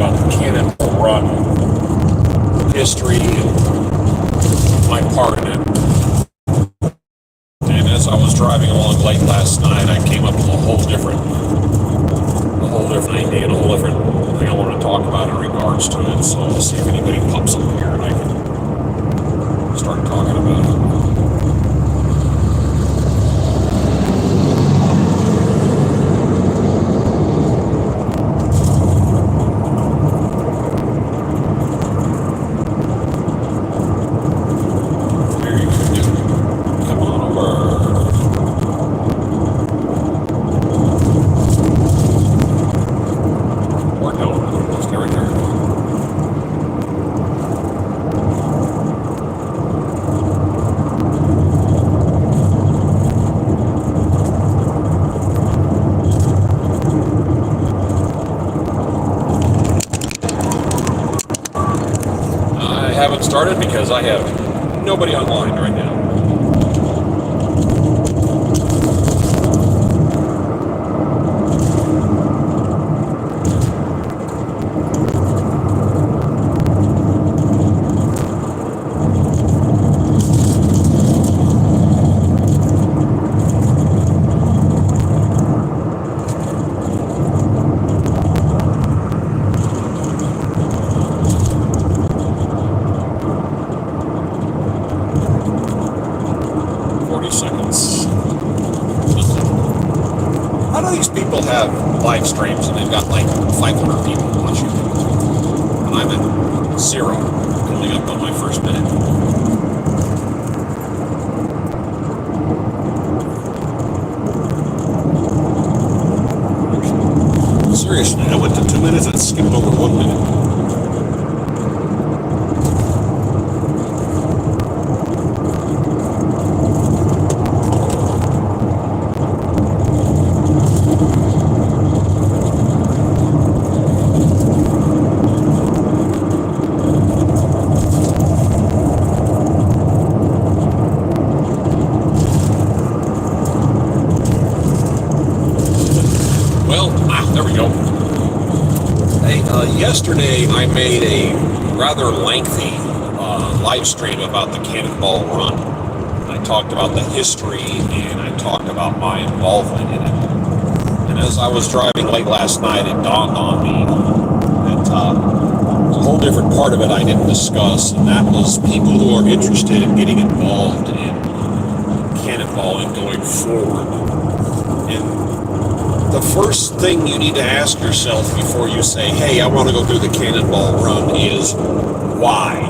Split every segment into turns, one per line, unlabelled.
about the Cannonball Run history and my part in it. And as I was driving along late last night, I came up with a whole different idea and a whole different thing I wanted to talk about in regards to it. So we'll see if anybody pops up here and I can start talking about it. Haven't started because I have nobody online right now. Seconds. How do these people have live streams and they've got like 500 people watching? And I'm at 0, coming up on my first minute. Seriously, I went to 2 minutes and skipped over 1 minute. There we go. Hey, yesterday I made a rather lengthy live stream about the Cannonball Run. I talked about the history and I talked about my involvement in it. And as I was driving late last night, it dawned on me that a whole different part of it I didn't discuss, and that was people who are interested in getting involved in cannonballing going forward. And the first thing you need to ask yourself before you say, hey, I want to go do the Cannonball Run is, why?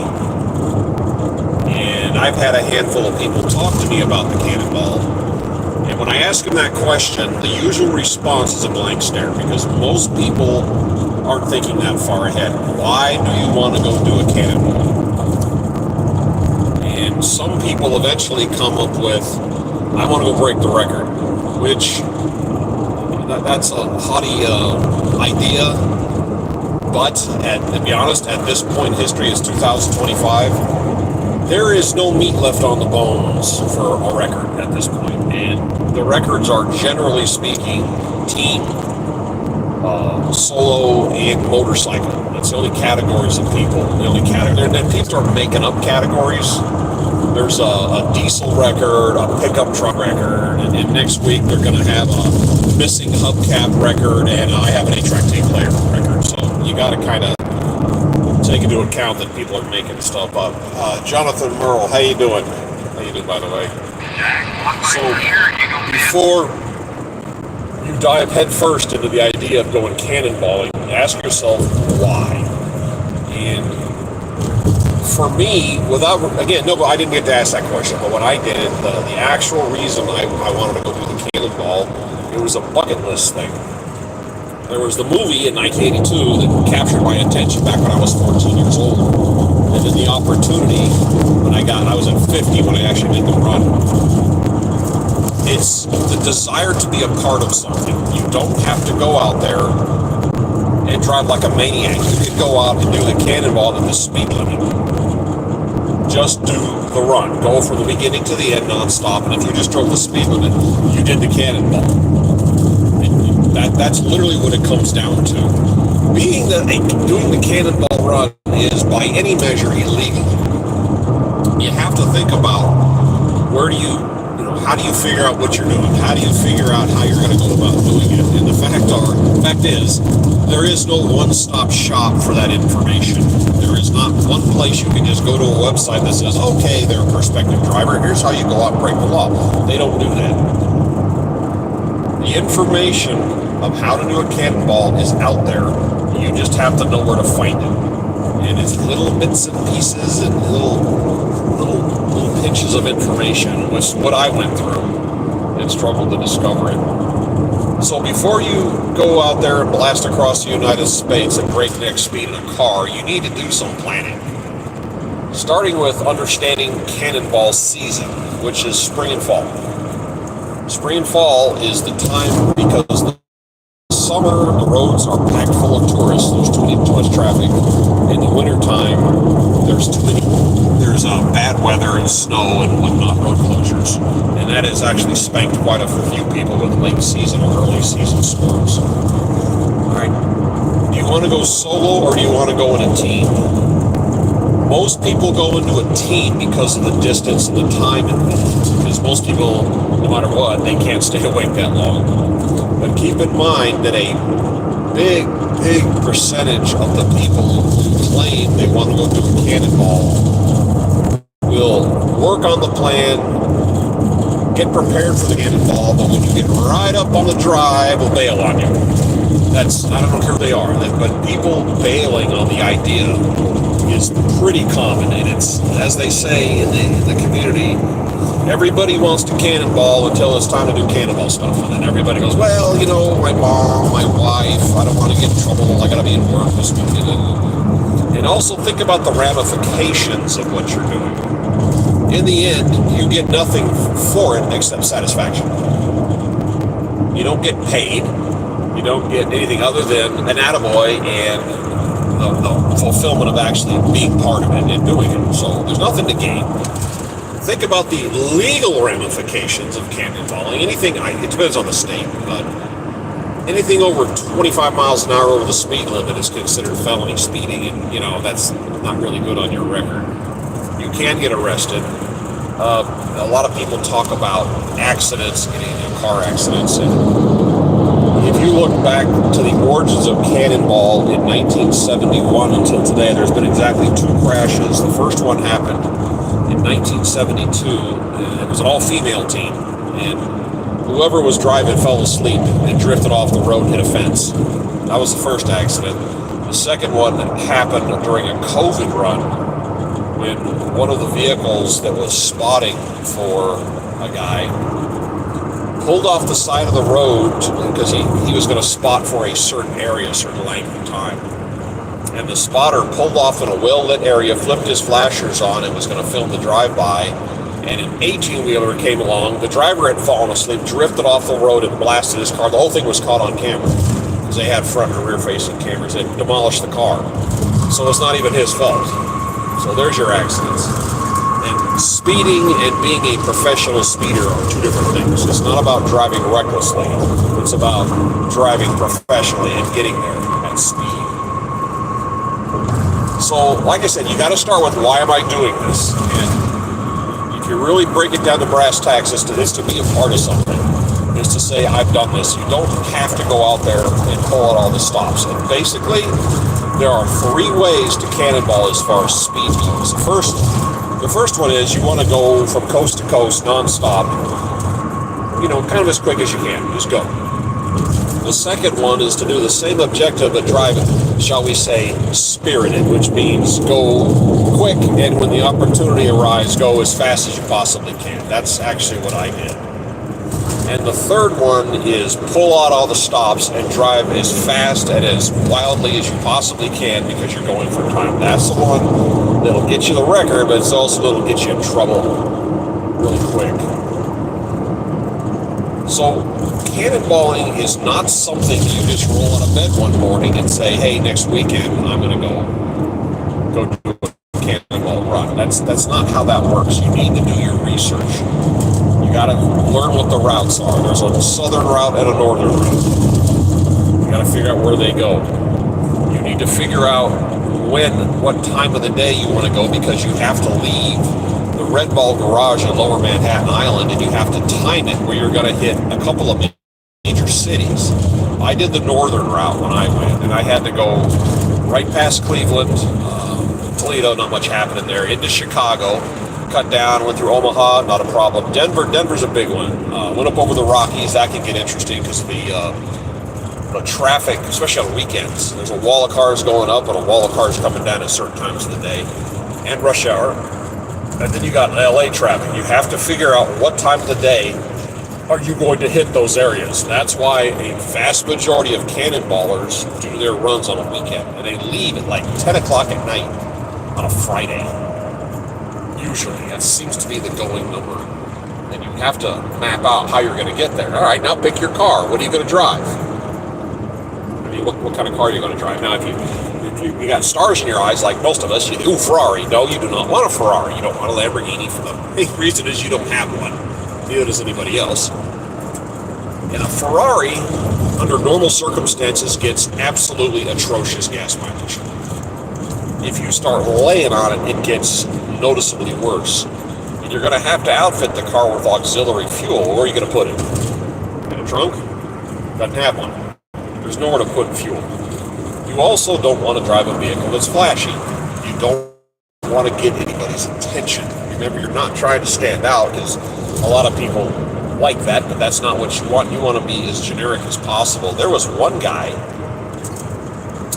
And I've had a handful of people talk to me about the Cannonball. And when I ask them that question, the usual response is a blank stare, because most people aren't thinking that far ahead. Why do you want to go do a cannonball? And some people eventually come up with, I want to go break the record, which... that's a haughty idea, but to be honest, at this point in history, it's 2025, there is no meat left on the bones for a record at this point, and the records are, generally speaking, team, solo, and motorcycle. That's the only categories of people. The only category, and people are making up categories. There's a diesel record, a pickup truck record, and next week they're going to have a missing hubcap record, and I have an 8-track tape player record. So you got to kind of take into account that people are making stuff up. Jonathan Merle, how you doing? How you doing, by the way? So before you dive headfirst into the idea of going cannonballing, ask yourself why. And for me, I didn't get to ask that question, but when I did it, the actual reason I wanted to go do the cannonball, it was a bucket list thing. There was the movie in 1982 that captured my attention back when I was 14 years old. And then the opportunity, I was at 50 when I actually made the run. It's the desire to be a part of something. You don't have to go out there and drive like a maniac. You could go out and do the cannonball at the speed limit. Just do the run. Go from the beginning to the end nonstop, and if you just drove the speed limit, you did the cannonball. And that's literally what it comes down to. being that doing the Cannonball Run is by any measure illegal, you have to think about how do you figure out what you're doing? How do you figure out how you're going to go about doing it? And the fact is, there is no one-stop shop for that information. There is not one place you can just go to a website that says, okay, they're a prospective driver, here's how you go out and break the law. They don't do that. The information of how to do a cannonball is out there. You just have to know where to find it. And it's little bits and pieces and little pinches of information, which is what I went through and struggled to discover it. So before you go out there and blast across the United States at breakneck speed in a car, you need to do some planning. Starting with understanding cannonball season, which is spring and fall. Spring and fall is the time because the summer, the roads are packed full of tourists. There's too much traffic. In the wintertime, there's bad weather and snow and whatnot, road closures. And that has actually spanked quite a few people with late season or early season storms. All right. Do you want to go solo or do you want to go in a team? Most people go into a team because of the distance and the time involved. Because most people, no matter what, they can't stay awake that long. But keep in mind that a big percentage of the people who claim they want to go do a cannonball will work on the plan, get prepared for the cannonball, but when you get right up on the drive, will bail on you. I don't care who they are, but people bailing on the idea is pretty common, and it's, as they say in the community, everybody wants to cannonball until it's time to do cannonball stuff. And then everybody goes, well, my mom, my wife, I don't want to get in trouble. I got to be in work this weekend. And also think about the ramifications of what you're doing. In the end, you get nothing for it except satisfaction. You don't get paid. You don't get anything other than an attaboy and the fulfillment of actually being part of it and doing it. So there's nothing to gain. Think about the legal ramifications of cannonballing. It depends on the state, but anything over 25 miles an hour over the speed limit is considered felony speeding, and that's not really good on your record. You can get arrested. A lot of people talk about accidents, getting into car accidents, and if you look back to the origins of cannonball in 1971 until today, there's been exactly 2 crashes. The first one happened in 1972. It was an all-female team, and whoever was driving fell asleep and drifted off the road and hit a fence. That was the first accident. The second one happened during a COVID run when one of the vehicles that was spotting for a guy pulled off the side of the road because he was going to spot for a certain area, a certain length of time. And the spotter pulled off in a well-lit area, flipped his flashers on, and was going to film the drive-by. And an 18-wheeler came along. The driver had fallen asleep, drifted off the road, and blasted his car. The whole thing was caught on camera because they had front and rear-facing cameras. They demolished the car. So it's not even his fault. So there's your accidents. And speeding and being a professional speeder are 2 different things. It's not about driving recklessly. It's about driving professionally and getting there at speed. So, like I said, you got to start with, why am I doing this? And if you really break it down to brass tacks, it's to be a part of something. It's to say, I've done this. You don't have to go out there and pull out all the stops. And basically, there are 3 ways to cannonball as far as speed goes. The first one is you want to go from coast to coast, nonstop, kind of as quick as you can. Just go. The second one is to do the same objective but drive, shall we say, spirited, which means go quick, and when the opportunity arises, go as fast as you possibly can. That's actually what I did. And the third one is pull out all the stops and drive as fast and as wildly as you possibly can because you're going for time. That's the one that'll get you the record, but it's also that'll get you in trouble really quick. So cannonballing is not something you just roll out of bed one morning and say, hey, next weekend I'm going to go do a cannonball run. That's not how that works. You need to do your research. You got to learn what the routes are. There's a southern route and a northern route. You got to figure out where they go. need to figure out what time of the day you want to go, because you have to leave the Red Ball garage in Lower Manhattan Island, and you have to time it where you're going to hit a couple of major cities. I did the northern route when I went, and I had to go right past Cleveland, Toledo, not much happening there, into Chicago, cut down, went through Omaha, not a problem. Denver's a big one. Went up over the Rockies. That can get interesting because of the traffic, especially on weekends. There's a wall of cars going up and a wall of cars coming down at certain times of the day, and rush hour. And then you got LA traffic. You have to figure out what time of the day are you going to hit those areas. That's why a vast majority of cannonballers do their runs on a weekend, and they leave at like 10 o'clock at night on a Friday. Usually, that seems to be the going number. And you have to map out how you're going to get there. All right, now pick your car. What are you going to drive? I mean, what kind of car are you going to drive? Now, if you got stars in your eyes, like most of us, ooh, Ferrari. No, you do not want a Ferrari. You don't want a Lamborghini. For the main reason is you don't have one. Neither does anybody else. And a Ferrari, under normal circumstances, gets absolutely atrocious gas mileage. If you start laying on it, it gets noticeably worse. And you're going to have to outfit the car with auxiliary fuel. Where are you going to put it? In a trunk? Doesn't have one. There's nowhere to put fuel. You also don't want to drive a vehicle that's flashy. You don't want to get anybody's attention. Remember, you're not trying to stand out, because a lot of people like that, but that's not what you want. You want to be as generic as possible. There was one guy,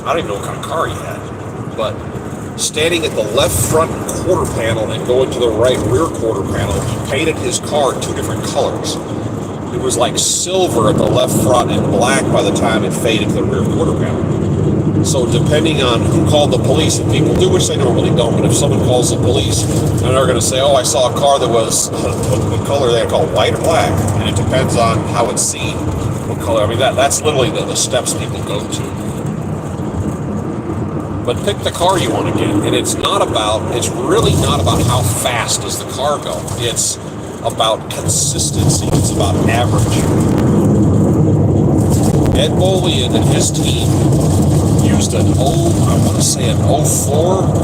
I don't even know what kind of car he had, but standing at the left front quarter panel and going to the right rear quarter panel, he painted his car 2 different colors. It was like silver at the left front and black by the time it faded to the rear quarter panel. So depending on who called the police, and people do, which they normally don't, but if someone calls the police, then they're going to say, oh, I saw a car that was, what color they call, white or black, and it depends on how it's seen, what color. I mean, that's literally the steps people go to. But pick the car you want to get, and it's really not about how fast does the car go. It's about consistency. It's about average. Ed Bolian and his team used an 04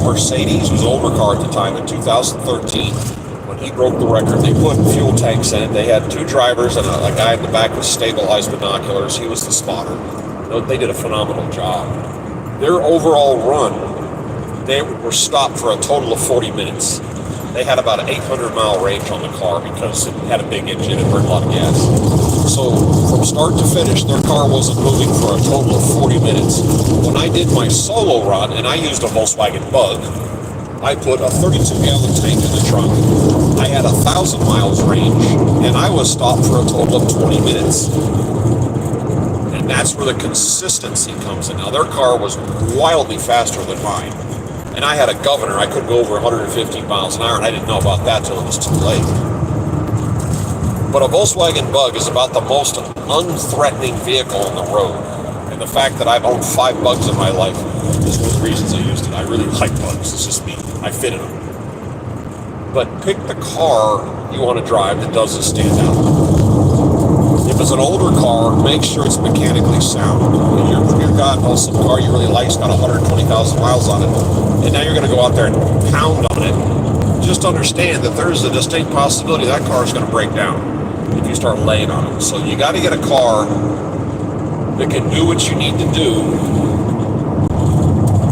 Mercedes. It was an older car at the time, in 2013. When he broke the record, they put fuel tanks in it. They had 2 drivers and a guy in the back with stabilized binoculars. He was the spotter. They did a phenomenal job. Their overall run, they were stopped for a total of 40 minutes. They had about an 800-mile range on the car because it had a big engine and burned a lot of gas. So from start to finish, their car wasn't moving for a total of 40 minutes. When I did my solo run, and I used a Volkswagen Bug, I put a 32-gallon tank in the trunk. I had 1,000 miles range, and I was stopped for a total of 20 minutes. And that's where the consistency comes in. Now, their car was wildly faster than mine. And I had a governor. I couldn't go over 115 miles an hour, and I didn't know about that till it was too late. But a Volkswagen Bug is about the most unthreatening vehicle on the road. And the fact that I've owned 5 Bugs in my life is one of the reasons I used it. I really like Bugs. It's just me. I fit in them. But pick the car you want to drive that doesn't stand out. If it's an older car, make sure it's mechanically sound. If you've got some car you really like, it's got 120,000 miles on it, and now you're going to go out there and pound on it, just understand that there's a distinct possibility that car is going to break down if you start laying on it. So you got to get a car that can do what you need to do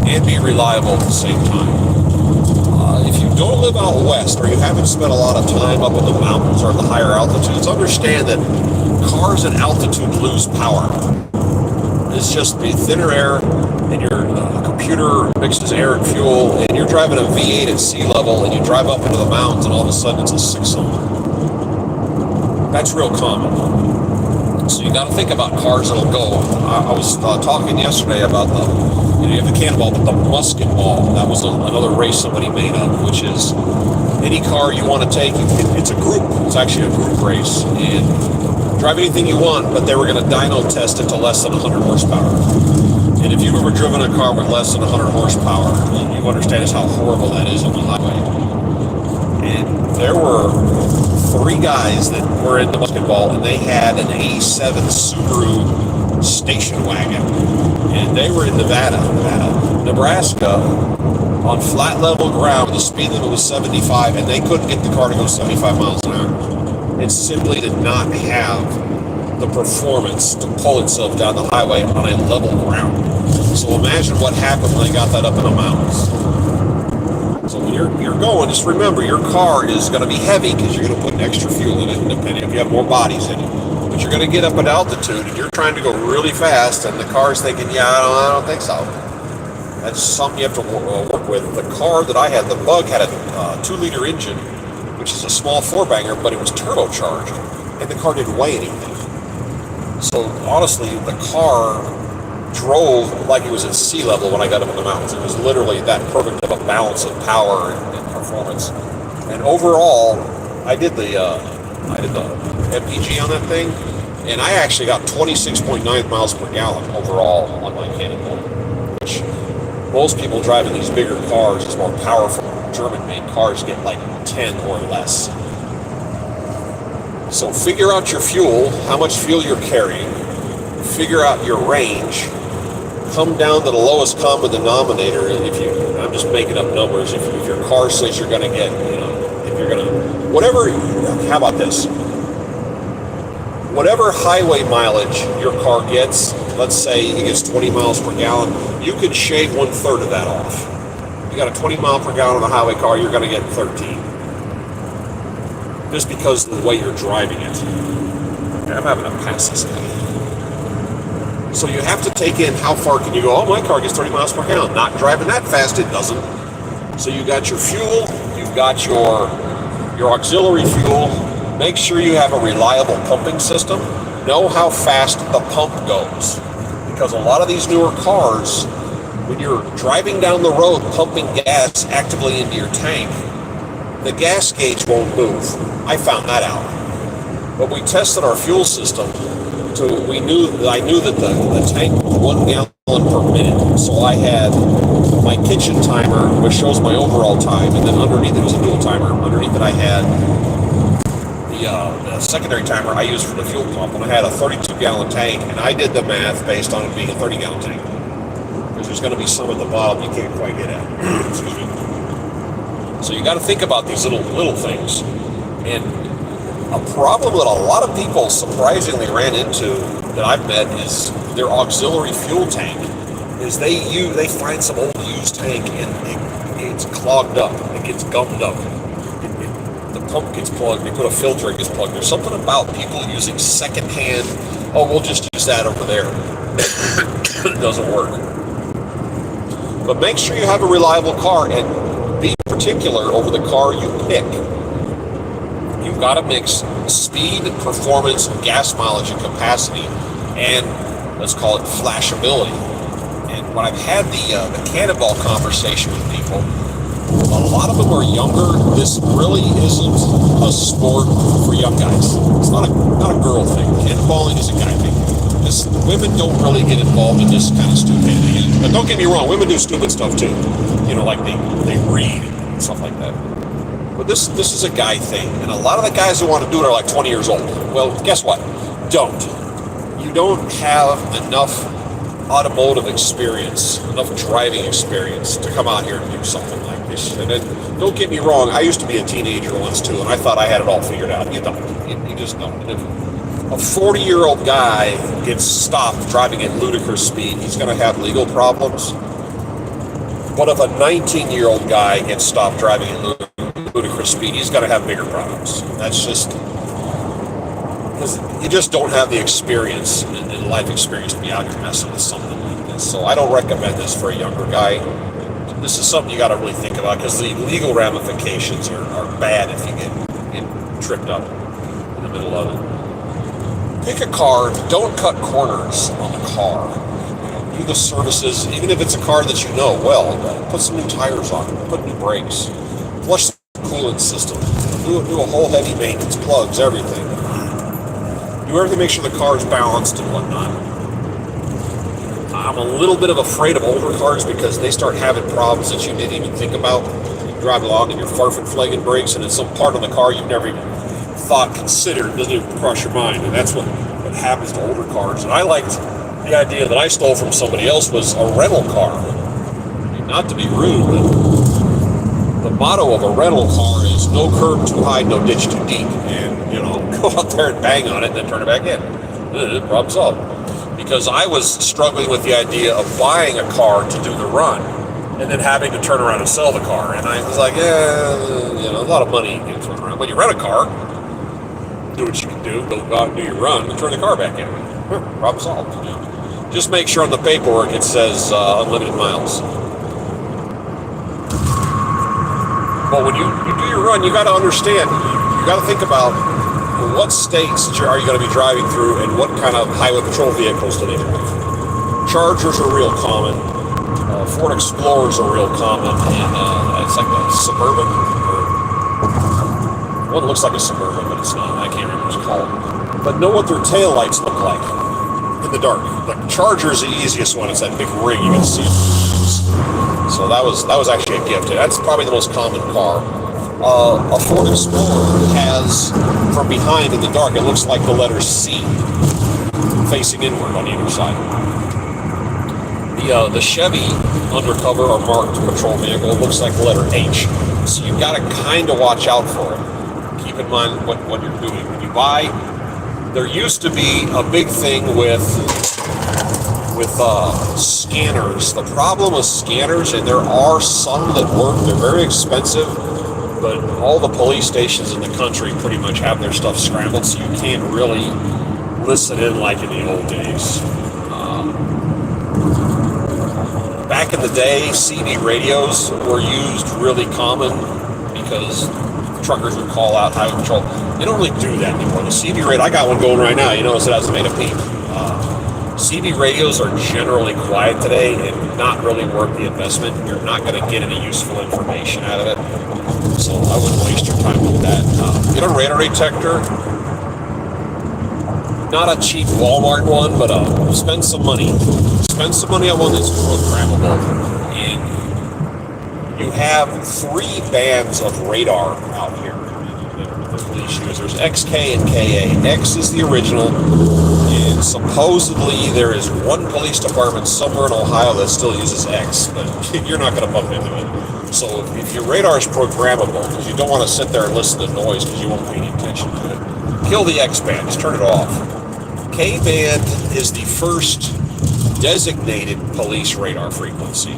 and be reliable at the same time. If you don't live out west, or you haven't spent a lot of time up in the mountains or the higher altitudes, understand that cars at altitude lose power. It's just the thinner air, and your computer mixes air and fuel, and you're driving a V8 at sea level, and you drive up into the mountains, and all of a sudden it's a 6-cylinder. That's real common. So you got to think about cars that'll go. I was talking yesterday about you have the cannonball, but the musket ball. That was another race somebody made up, which is any car you want to take. It's a group. It's actually a group race, and drive anything you want, but they were going to dyno test it to less than 100 horsepower. And if you've ever driven a car with less than 100 horsepower, you understand just how horrible that is on the highway. And there were 3 guys that were in the musket ball, and they had an 87 Subaru station wagon, and they were in Nebraska, on flat level ground. The speed limit was 75, and they couldn't get the car to go 75 miles an hour. It simply did not have the performance to pull itself down the highway on a level ground. So imagine what happened when they got that up in the mountains. So when you're going, just remember, your car is going to be heavy because you're going to put extra fuel in it, depending if you have more bodies in it. But you're going to get up at altitude, and you're trying to go really fast, and the car's thinking, yeah, I don't think so. That's something you have to work with. The car that I had, the Bug, had a 2-liter engine, which is a small 4-banger, but it was turbocharged, and the car didn't weigh anything. So honestly, the car drove like it was at sea level when I got up in the mountains. It was literally that perfect of a balance of power and performance. And overall, I did the MPG on that thing, and I actually got 26.9 miles per gallon overall on my Cannonball, which most people driving these bigger cars, these more powerful German-made cars, get like 10 or less. So figure out your fuel, how much fuel you're carrying, figure out your range, come down to the lowest common denominator. I'm just making up numbers. If your car says you're going to get, if you're going to, whatever, how about this? Whatever highway mileage your car gets, let's say it gets 20 miles per gallon, you could shave 1/3 of that off. You got a 20 mile per gallon on a highway car, you're going to get 13. Just because of the way you're driving it. Okay, I'm having to pass this guy. So you have to take in how far can you go. Oh, my car gets 30 miles per gallon. Not driving that fast, it doesn't. So you got your fuel, you've got your auxiliary fuel. Make sure you have a reliable pumping system. Know how fast the pump goes. Because a lot of these newer cars, when you're driving down the road pumping gas actively into your tank, the gas gauge won't move. I found that out. But we tested our fuel system. So I knew that the tank was 1 gallon per minute. So I had my kitchen timer, which shows my overall time, and then underneath it was a dual timer. Underneath it I had the secondary timer I used for the fuel pump, and I had a 32-gallon tank, and I did the math based on it being a 30-gallon tank. Because there's going to be some at the bottom you can't quite get at. Excuse me. So you got to think about these little things. And a problem that a lot of people surprisingly ran into that I've met is their auxiliary fuel tank. Is they find some old used tank and it's clogged up, it gets gummed up. The pump gets plugged, they put a filter, it gets plugged. There's something about people using secondhand, oh, we'll just use that over there. It doesn't work. But make sure you have a reliable car, and be particular over the car you pick. You've got to mix speed, performance, gas mileage, and capacity, and let's call it flashability. And when I've had the Cannonball conversation with people, a lot of them are younger. This really isn't a sport for young guys. It's not a girl thing. Cannonballing is a guy thing. Women don't really get involved in this kind of stupidity. But don't get me wrong, women do stupid stuff too. Like they read and stuff like that. But this is a guy thing, and a lot of the guys who want to do it are like 20 years old. Well, guess what? You don't have enough automotive experience, enough driving experience to come out here and do something like this. And don't get me wrong, I used to be a teenager once too, and I thought I had it all figured out. You don't. You just don't. And if a 40-year-old guy gets stopped driving at ludicrous speed, he's going to have legal problems. But if a 19-year-old guy gets stopped driving at ludicrous speed, he's going to have bigger problems. That's just because you just don't have the experience and life experience to be out here messing with something like this. So I don't recommend this for a younger guy. This is something you got to really think about, because the legal ramifications are bad if you get tripped up in the middle of it. Pick a car, don't cut corners on the car. Do the services, even if it's a car that you know well. Put some new tires on it, put new brakes, flush the coolant system, do a whole heavy maintenance, plugs, everything. Do everything, make sure the car is balanced and whatnot. I'm a little bit afraid of older cars because they start having problems that you didn't even think about. You drive along and you're farfing flagging brakes, and it's some part of the car you've never even considered, doesn't even cross your mind. And that's what happens to older cars. And I liked the idea that I stole from somebody else was a rental car. I mean, not to be rude, but the motto of a rental car is no curb too high, no ditch too deep. And, you know, go out there and bang on it and then turn it back in. Problem solved. Because I was struggling with the idea of buying a car to do the run and then having to turn around and sell the car. And I was like, you know, a lot of money in turn around. When you rent a car, do what you can do, go out and do your run and turn the car back in. Problem solved. You know. Just make sure on the paperwork it says unlimited miles. But when you do your run, you got to understand, you got to think about what states are you going to be driving through and what kind of highway patrol vehicles do they have. Chargers are real common. Ford Explorers are real common. And it's like a Suburban. One looks like a Suburban, but it's not. I can't remember what it's called. But know what their taillights look like in the dark. The Charger is the easiest one. It's that big ring you can see. So that was actually a gift. That's probably the most common car. A Ford Explorer has, from behind in the dark, it looks like the letter C facing inward on either side. The Chevy undercover or marked patrol vehicle looks like the letter H. So you've got to kind of watch out for it. Keep in mind what you're doing. When you buy, there used to be a big thing with scanners. The problem with scanners, and there are some that work, they're very expensive, but all the police stations in the country pretty much have their stuff scrambled, so you can't really listen in like in the old days. Back in the day, CD radios were used really common because truckers would call out highway patrol. They don't really do that anymore. The CD radio, I got one going right now. You notice it hasn't made a peep. CD radios are generally quiet today and not really worth the investment. You're not going to get any useful information out of it. So I wouldn't waste your time with that. Get a radar detector. Not a cheap Walmart one, but spend some money. Spend some money on one that's programmable. And you have 3 bands of radar out here that the police use. There's XK and KA. X is the original. And supposedly there is one police department somewhere in Ohio that still uses X, but you're not going to bump into it. So if your radar is programmable, because you don't want to sit there and listen to noise because you won't pay any attention to it, kill the X band, just turn it off. K band is the first designated police radar frequency.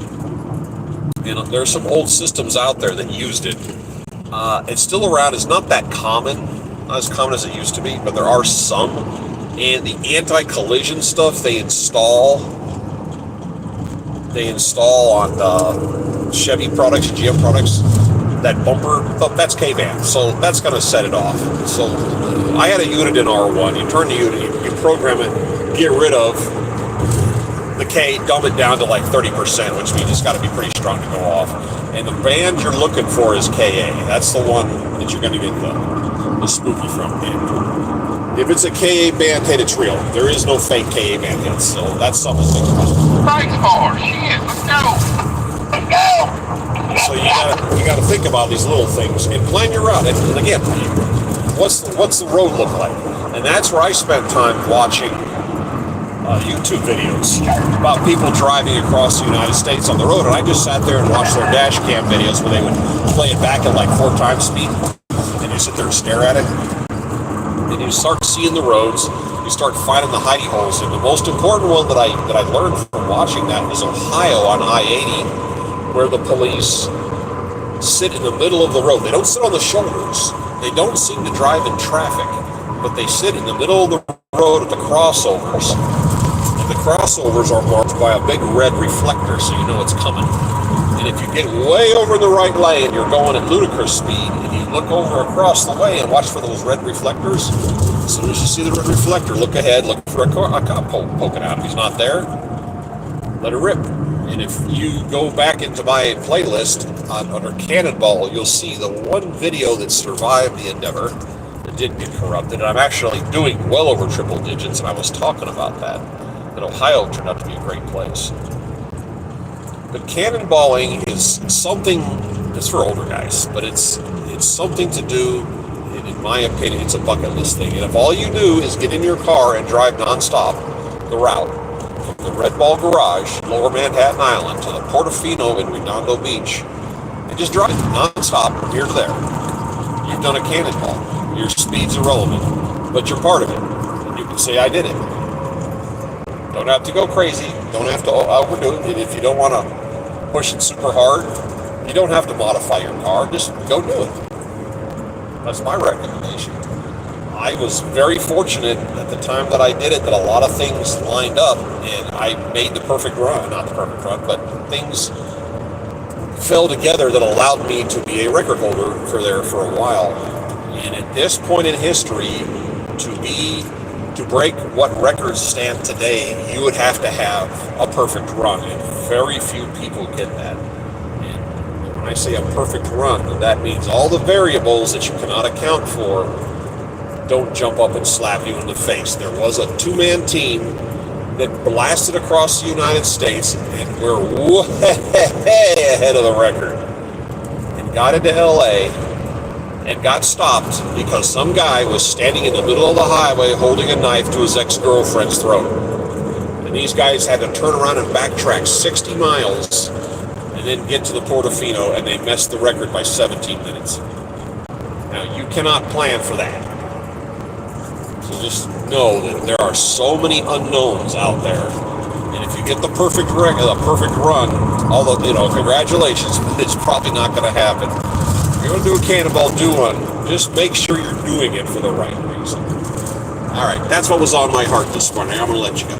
And there's some old systems out there that used it. It's still around. It's not that common, not as common as it used to be, but there are some. And the anti-collision stuff they install on Chevy products, GM products, that bumper, that's K-band. So that's going to set it off. So I had a unit in R1. You turn the unit, you program it, get rid of the K, dumb it down to like 30%, which means it's got to be pretty strong to go off. And the band you're looking for is KA. That's the one that you're going to get the spooky from. And if it's a KA band hit, it's real. There is no fake KA band hits, so that's something to think about.
Thanks for shit. Let's go. Let's go.
So you gotta think about these little things and plan your route. And again, what's the road look like? And that's where I spent time watching YouTube videos about people driving across the United States on the road. And I just sat there and watched their dash cam videos where they would play it back at like 4 times speed, and you sit there and stare at it. And you start seeing the roads. You start finding the hidey holes. And the most important one that I learned from watching that was Ohio on I-80. Where the police sit in the middle of the road. They don't sit on the shoulders. They don't seem to drive in traffic, but they sit in the middle of the road at the crossovers. And the crossovers are marked by a big red reflector, so you know it's coming. And if you get way over in the right lane, you're going at ludicrous speed, and you look over across the way and watch for those red reflectors. As soon as you see the red reflector, look ahead, look for a cop poking out. If he's not there, let it rip. And if you go back into my playlist under Cannonball, you'll see the one video that survived the endeavor that didn't get corrupted. And I'm actually doing well over triple digits, and I was talking about that. And Ohio turned out to be a great place. But cannonballing is something that's for older guys, but it's something to do, and in my opinion, it's a bucket list thing. And if all you do is get in your car and drive nonstop the route, the Red Ball Garage, Lower Manhattan Island, to the Portofino in Redondo Beach, and just drive non-stop from here to there. You've done a cannonball. Your speed's irrelevant, but you're part of it. And you can say, I did it. Don't have to go crazy. Don't have to overdo it. And if you don't want to push it super hard, you don't have to modify your car. Just go do it. That's my recommendation. I was very fortunate at the time that I did it that a lot of things lined up and I made the perfect run. Not the perfect run, but things fell together that allowed me to be a record holder for a while. And at this point in history, to break what records stand today, you would have to have a perfect run, and very few people get that. And when I say a perfect run, that means all the variables that you cannot account for don't jump up and slap you in the face. There was a two-man team that blasted across the United States, and we're way ahead of the record, and got into LA and got stopped because some guy was standing in the middle of the highway holding a knife to his ex-girlfriend's throat. And these guys had to turn around and backtrack 60 miles and then get to the Portofino, and they messed the record by 17 minutes. Now, you cannot plan for that. So just know that there are so many unknowns out there. And if you get the perfect run, although, congratulations, but it's probably not going to happen. If you're going to do a cannonball, do one. Just make sure you're doing it for the right reason. All right, that's what was on my heart this morning. I'm going to let you go.